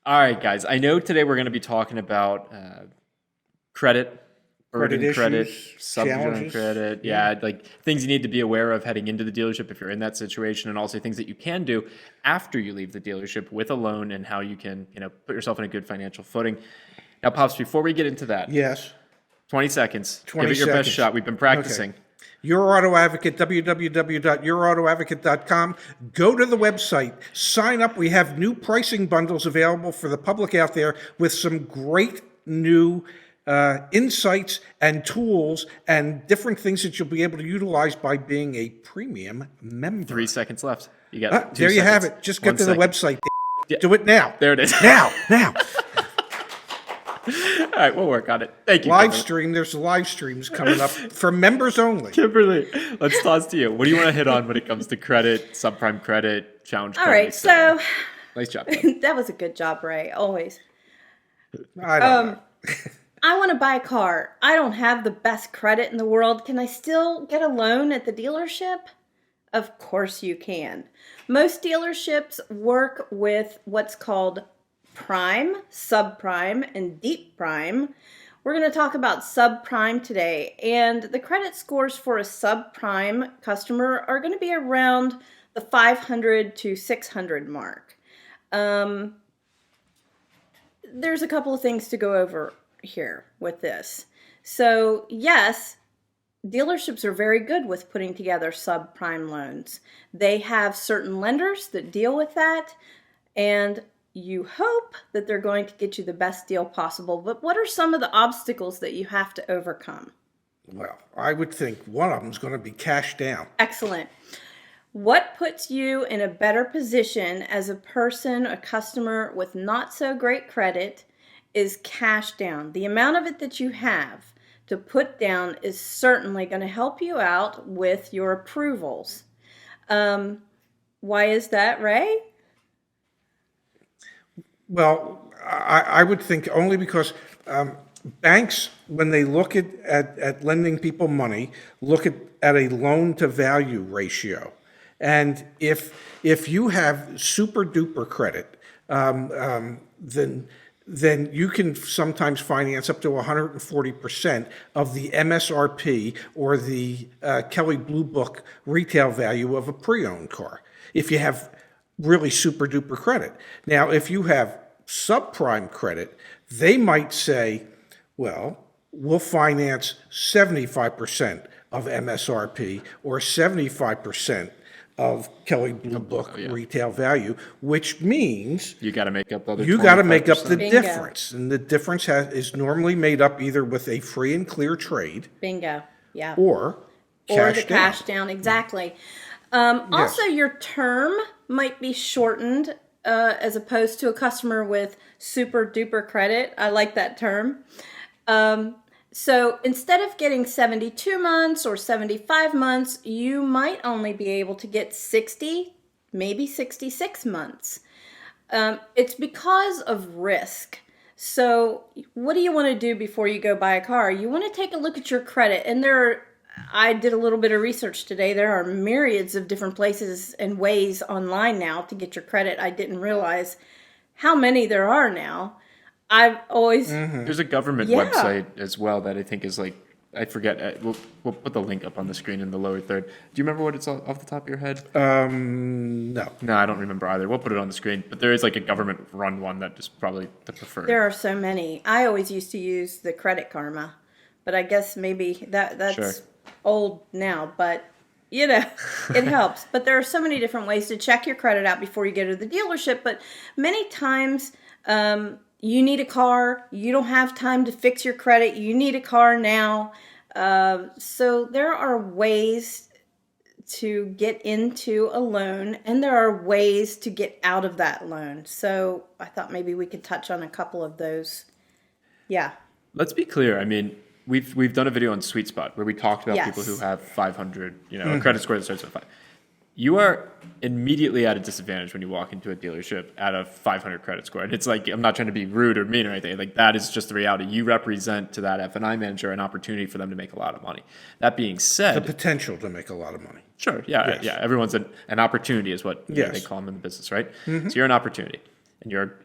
All right, guys. I know today we're going to be talking about credit, Credit burden credit, issues, subprime challenges. credit. Yeah. Yeah, like things you need to be aware of heading into the dealership if you're in that situation, and also things that you can do after you leave the dealership with a loan and how you can, put yourself in a good financial footing. Now, Pops, before we get into that, Yes. 20 seconds. Give 20 it your best seconds. shot. We've been Okay. practicing. Your Auto Advocate, www.yourautoadvocate.com. Go to the website, sign up. We have new pricing bundles available for the public out there with some great new insights and tools and different things that you'll be able to utilize by being a premium member. 3 seconds left. You got 2 There you have seconds. it. Just 1 get to the second. website. Yeah. Do it now. There it is. Now. All right, we'll work on it. Thank you, Live Kimberly. stream. There's live streams coming up for members only. Kimberly, let's toss to you. What do you want to hit on when it comes to credit, subprime credit, challenge All credit? right, so Nice job, bud. that was a good job, Ray. Always. I don't know. I want to buy a car. I don't have the best credit in the world. Can I still get a loan at the dealership? Of course you can. Most dealerships work with what's called prime, subprime, and deep prime. We're going to talk about subprime today, and the credit scores for a subprime customer are going to be around the 500 to 600 mark. There's a couple of things to go over here with this. So yes, dealerships are very good with putting together subprime loans. They have certain lenders that deal with that, and you hope that they're going to get you the best deal possible. But what are some of the obstacles that you have to overcome? Well, I would think one of them is going to be cash down. Excellent. What puts you in a better position as a person, a customer with not so great credit, is cash down. The amount of it that you have to put down is certainly going to help you out with your approvals. Why is that, Ray? Well, I would think only because banks, when they look at lending people money, look at a loan to value ratio. And if you have super duper credit, then you can sometimes finance up to 140% of the MSRP or the Kelley Blue Book retail value of a pre-owned car, if you have really super duper credit. Now, if you have subprime credit, they might say, well, we'll finance 75% of MSRP or 75% of Kelley Blue Book retail value, which means You got to make up the other you got to make up the 25%. Bingo. difference. And the difference is normally made up either with a free and clear trade Bingo. Yeah. or Or cash the down. cash down, exactly. Also, your term might be shortened as opposed to a customer with super duper credit. I like that term. So instead of getting 72 months or 75 months, you might only be able to get 60, maybe 66 months. It's because of risk. So what do you want to do before you go buy a car? You want to take a look at your credit. And I did a little bit of research today. There are myriads of different places and ways online now to get your credit. I didn't realize how many there are now. I've always... There's a government Yeah. website as well that I think is like, I forget. We'll put the link up on the screen in the lower third. Do you remember what it's off the top of your head? No. No, I don't remember either. We'll put it on the screen. But there is like a government-run one that is probably the preferred. There are so many. I always used to use the Credit Karma, but I guess maybe that's Sure. old now, but it helps. But there are so many different ways to check your credit out before you go to the dealership. But many times you need a car. You don't have time to fix your credit. You need a car now. So there are ways to get into a loan, and there are ways to get out of that loan. So I thought maybe we could touch on a couple of those. Yeah. Let's be clear. I mean, we've done a video on Sweet Spot where we talked about Yes. people who have 500, a credit score that starts with 5. You are immediately at a disadvantage when you walk into a dealership at a 500 credit score. And it's like, I'm not trying to be rude or mean or anything. Like, that is just the reality. You represent to that F&I manager an opportunity for them to make a lot of money. That being The said, potential to make a lot of money. sure, yeah, Yes. yeah. Everyone's an opportunity is what Yes. they call them in the business, right? So you're an opportunity. And you're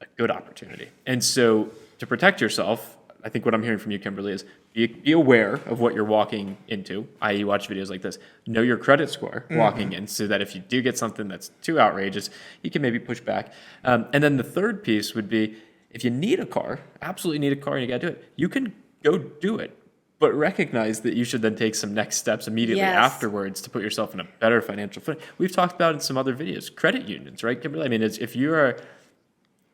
a good opportunity. And so to protect yourself, I think what I'm hearing from you, Kimberly, is be aware of what you're walking into, i.e. watch videos like this. Know your credit score walking in so that if you do get something that's too outrageous, you can maybe push back. And then the third piece would be if you need a car, absolutely need a car and you got to do it, you can go do it. But recognize that you should then take some next steps immediately afterwards to put yourself in a better financial footing. We've talked about in some other videos, credit unions, right, Kimberly? I mean, if you're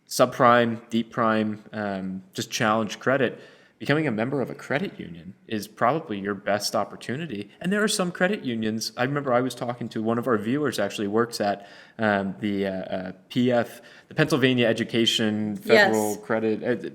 subprime, deep prime, just challenged credit, becoming a member of a credit union is probably your best opportunity. And there are some credit unions. I remember I was talking to one of our viewers actually works at the PF, the Pennsylvania Education Federal Credit,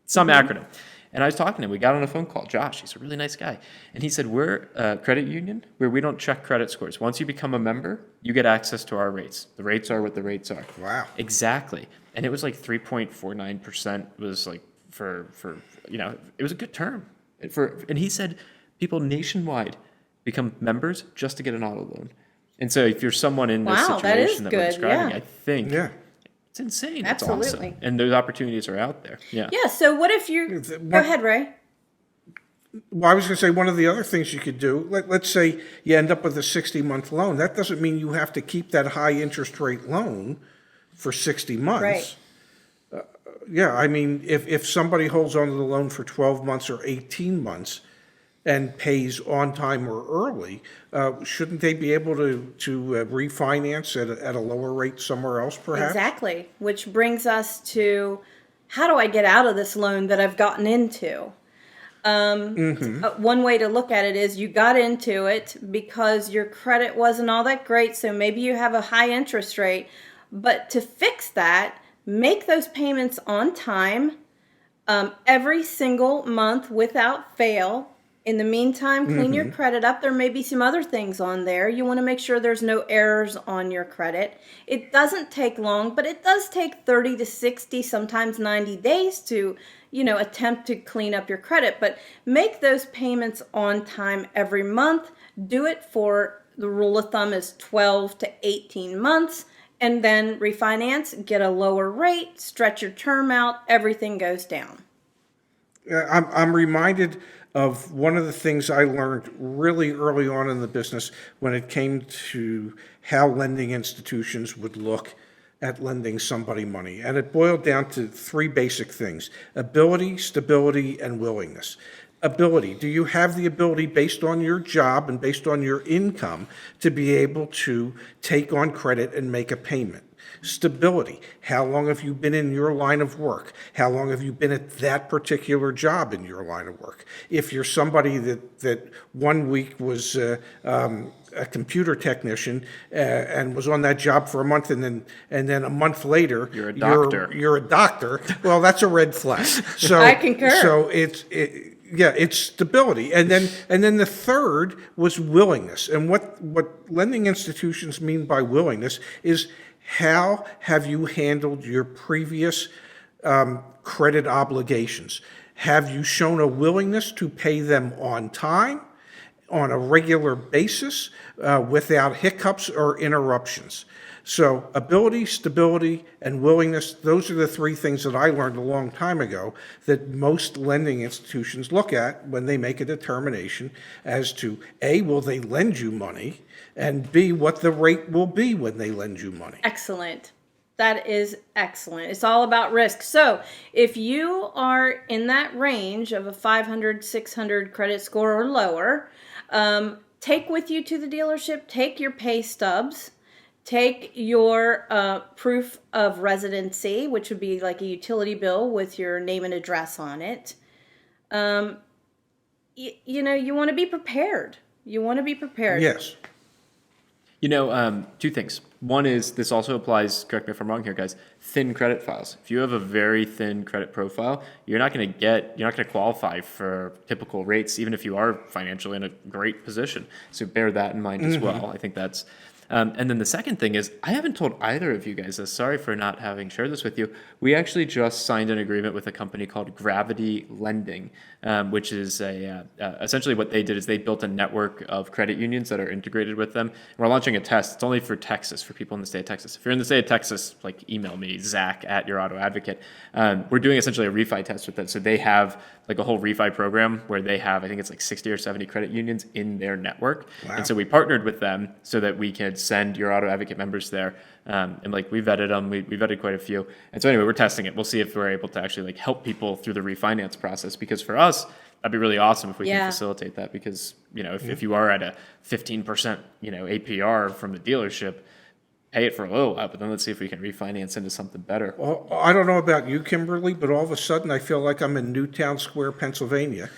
some acronym. And I was talking to him. We got on a phone call. Josh, he's a really nice guy. And he said, we're a credit union where we don't check credit scores. Once you become a member, you get access to our rates. The rates are what the rates are. Wow. Exactly. And it was like 3.49% was like for it was a good term. And he said people nationwide become members just to get an auto loan. And so if you're someone in this situation that we're describing, I think it's insane. Absolutely. It's awesome. And those opportunities are out there. Yeah. Yeah. So what if you go ahead, Ray? Well, I was going to say one of the other things you could do, let's say you end up with a 60-month loan. That doesn't mean you have to keep that high interest rate loan for 60 months. Right. I mean, if somebody holds on to the loan for 12 months or 18 months and pays on time or early, shouldn't they be able to refinance at a lower rate somewhere else, perhaps? Exactly. Which brings us to, how do I get out of this loan that I've gotten into? One way to look at it is you got into it because your credit wasn't all that great, so maybe you have a high interest rate. But to fix that, make those payments on time, every single month without fail. In the meantime, clean your credit up. There may be some other things on there. You want to make sure there's no errors on your credit. It doesn't take long, but it does take 30 to 60, sometimes 90 days to, attempt to clean up your credit. But make those payments on time every month. Do it for, the rule of thumb is 12 to 18 months. And then refinance, get a lower rate, stretch your term out, everything goes down. I'm reminded of one of the things I learned really early on in the business when it came to how lending institutions would look at lending somebody money. And it boiled down to three basic things: ability, stability, and willingness. Ability. Do you have the ability based on your job and based on your income to be able to take on credit and make a payment? Stability. How long have you been in your line of work? How long have you been at that particular job in your line of work? If you're somebody that 1 week was a computer technician and was on that job for a month, and then a month later you're a doctor. You're a doctor. Well, that's a red flag. So I concur. So it's stability. And then the third was willingness. And what lending institutions mean by willingness is, how have you handled your previous credit obligations? Have you shown a willingness to pay them on time, on a regular basis, without hiccups or interruptions? So ability, stability, and willingness, those are the three things that I learned a long time ago that most lending institutions look at when they make a determination as to, A, will they lend you money, and B, what the rate will be when they lend you money. Excellent. That is excellent. It's all about risk. So if you are in that range of a 500, 600 credit score or lower, take with you to the dealership, take your pay stubs, take your proof of residency, which would be like a utility bill with your name and address on it. You want to be prepared. You want to be prepared. Yes. Two things. One is, this also applies, correct me if I'm wrong here, guys, thin credit files. If you have a very thin credit profile, you're not going to qualify for typical rates, even if you are financially in a great position. So bear that in mind as well. I think that's And then the second thing is, I haven't told either of you guys this. Sorry for not having shared this with you. We actually just signed an agreement with a company called Gravity Lending, which is essentially what they did is they built a network of credit unions that are integrated with them. And we're launching a test. It's only for Texas, for people in the state of Texas. If you're in the state of Texas, like email me, Zach@YourAutoAdvocate. We're doing essentially a refi test with them. So they have like a whole refi program where they have, I think it's like 60 or 70 credit unions in their network. Wow. And so we partnered with them so that we could send Your Auto Advocate members there. And like we vetted them, we vetted quite a few. And so anyway, we're testing it. We'll see if we're able to actually like help people through the refinance process, because for us, that'd be really awesome if we can facilitate that, because, you know, if you are at a 15%, you know, APR from the dealership, pay it for a little while, but then let's see if we can refinance into something better. Well, I don't know about you, Kimberly, but all of a sudden I feel like I'm in Newtown Square, Pennsylvania,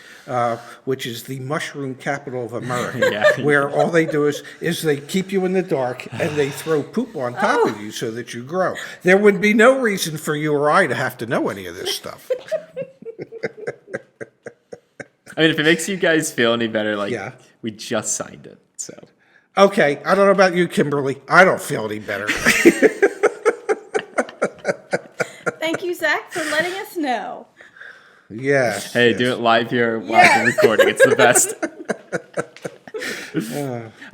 which is the mushroom capital of America, Yeah. where all they do is they keep you in the dark and they throw poop on top of you so that you grow. There would be no reason for you or I to have to know any of this stuff. I mean, if it makes you guys feel any better, like we just signed it, so. Okay, I don't know about you, Kimberly. I don't feel any better. Thank you, Zach, for letting us know. Yes. Hey, do it live here while we're recording. It's the best.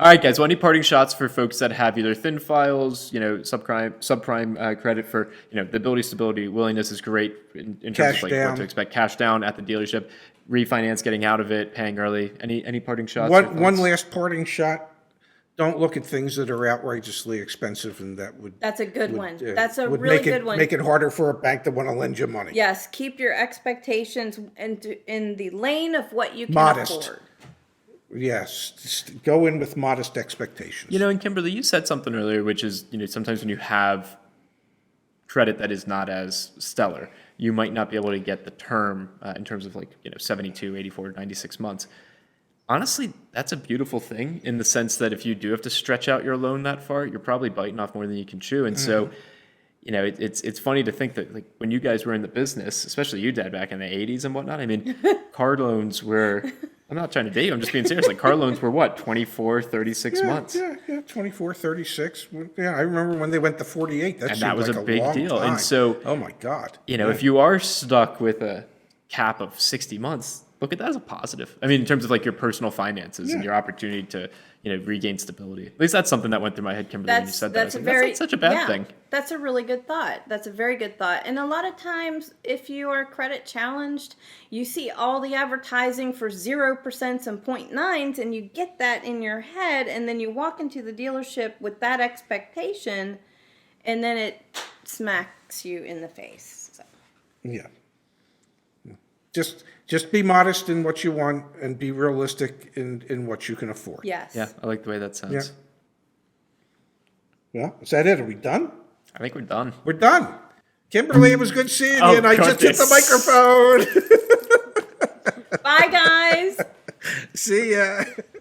All right, guys. Well, any parting shots for folks that have either thin files, you know, subprime credit for, you know, the ability, stability, willingness is great in terms Cash of like down. what to expect. Cash down at the dealership, refinance, getting out of it, paying early. Any parting shots? One last parting shot. Don't look at things that are outrageously expensive, and that would. That's a good one. That's a would really make it, good one. Make it harder for a bank to want to lend you money. Yes, keep your expectations in the lane of what you can Modest. afford. Yes, just go in with modest expectations. You know, and Kimberly, you said something earlier, which is, you know, sometimes when you have credit that is not as stellar, you might not be able to get the term in terms of like, you know, 72, 84, 96 months. Honestly, that's a beautiful thing in the sense that if you do have to stretch out your loan that far, you're probably biting off more than you can chew. And so, you know, it's funny to think that like when you guys were in the business, especially you, Dad, back in the 80s and whatnot, I mean, car loans were, I'm not trying to date you, I'm just being serious. Like car loans were what, 24, 36 months? Yeah, 24, 36. Yeah, I remember when they went to 48. That was like a big long deal. time. And so, oh my God. You know, if you are stuck with a cap of 60 months, look at that as a positive. I mean, in terms of like your personal finances and your opportunity to, you know, regain stability. At least that's something that went through my head, Kimberly, when you said that. That's That's not such a bad thing. That's a really good thought. That's a very good thought. And a lot of times, if you are credit challenged, you see all the advertising for 0% and 0.9s, and you get that in your head, and then you walk into the dealership with that expectation, and then it smacks you in the face. So. Yeah. Just be modest in what you want and be realistic in what you can afford. Yes. Yeah, I like the way that sounds. Yeah. Well, is that it? Are we done? I think we're done. We're done. Kimberly, it was good seeing Oh, you, and I just hit the goodness. microphone. Bye, guys. See ya.